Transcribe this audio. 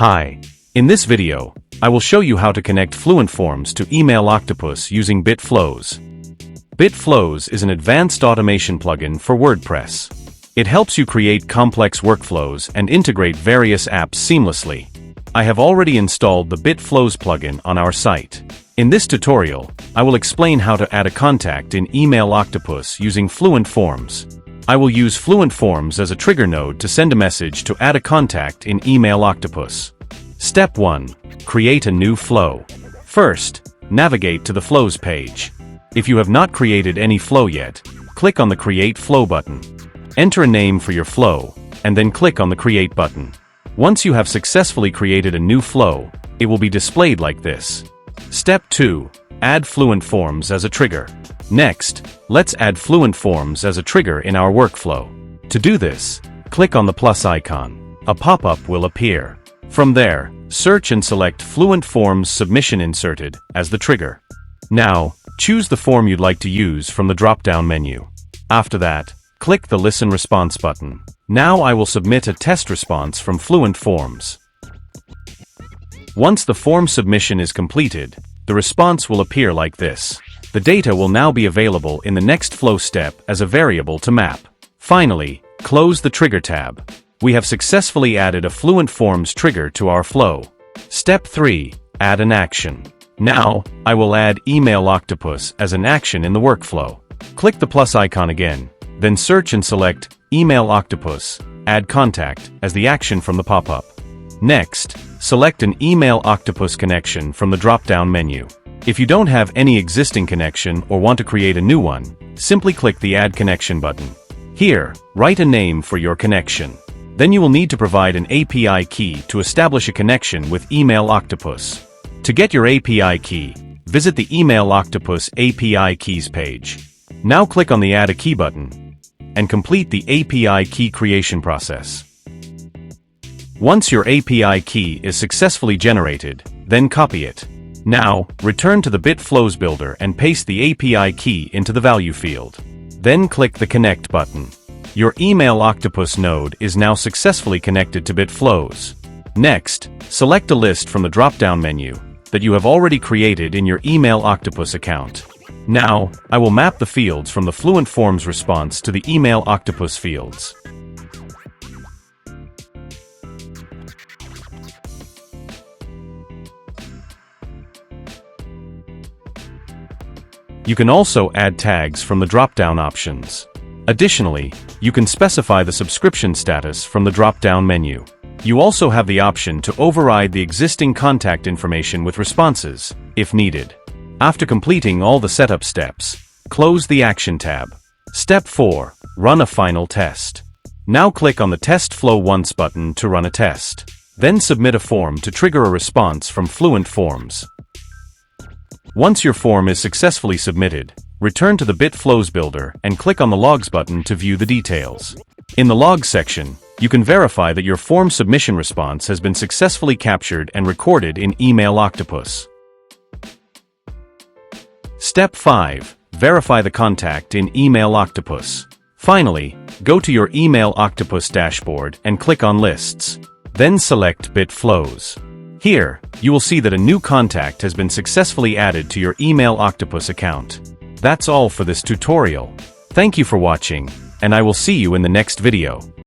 Hi. In this video, I will show you how to connect Fluent Forms to email Octopus using BitFlows. BitFlows is an advanced automation plugin for WordPress. It helps you create complex workflows and integrate various apps seamlessly. I have already installed the BitFlows plugin on our site. In this tutorial, I will explain how to add a contact in Email Octopus using Fluent Forms. I will use Fluent Forms as a trigger node to send a message to add a contact in Email Octopus. Step 1. Create a new flow. First, navigate to the Flows page. If you have not created any flow yet, click on the Create Flow button. Enter a name for your flow, and then click on the Create button. Once you have successfully created a new flow, it will be displayed like this. Step 2. Add Fluent Forms as a trigger. Next, let's add Fluent Forms as a trigger in our workflow. To do this, click on the plus icon. A pop-up will appear. From there, search and select Fluent Forms Submission Inserted as the trigger. Now, choose the form you'd like to use from the drop-down menu. After that, click the Listen Response button. Now I will submit a test response from Fluent Forms. Once the form submission is completed, the response will appear like this. The data will now be available in the next flow step as a variable to map. Finally, close the Trigger tab. We have successfully added a Fluent Forms trigger to our flow. Step 3. Add an action. Now, I will add Email Octopus as an action in the workflow. Click the plus icon again, then search and select Email Octopus, Add Contact as the action from the pop-up. Next, select an Email Octopus connection from the drop-down menu. If you don't have any existing connection or want to create a new one, simply click the Add Connection button. Here, write a name for your connection. Then you will need to provide an API key to establish a connection with Email Octopus. To get your API key, visit the Email Octopus API Keys page. Now click on the Add a Key button and complete the API key creation process. Once your API key is successfully generated, then copy it. Now, return to the BitFlows builder and paste the API key into the value field. Then click the Connect button. Your Email Octopus node is now successfully connected to BitFlows. Next, select a list from the drop-down menu that you have already created in your Email Octopus account. Now, I will map the fields from the Fluent Forms response to the Email Octopus fields. You can also add tags from the drop-down options. Additionally, you can specify the subscription status from the drop-down menu. You also have the option to override the existing contact information with responses, if needed. After completing all the setup steps, close the Action tab. Step 4. Run a final test. Now click on the Test Flow Once button to run a test. Then submit a form to trigger a response from Fluent Forms. Once your form is successfully submitted, return to the BitFlows builder and click on the Logs button to view the details. In the Logs section, you can verify that your form submission response has been successfully captured and recorded in Email Octopus. Step 5. Verify the contact in Email Octopus. Finally, go to your Email Octopus dashboard and click on Lists. Then select BitFlows. Here, you will see that a new contact has been successfully added to your Email Octopus account. That's all for this tutorial. Thank you for watching, and I will see you in the next video.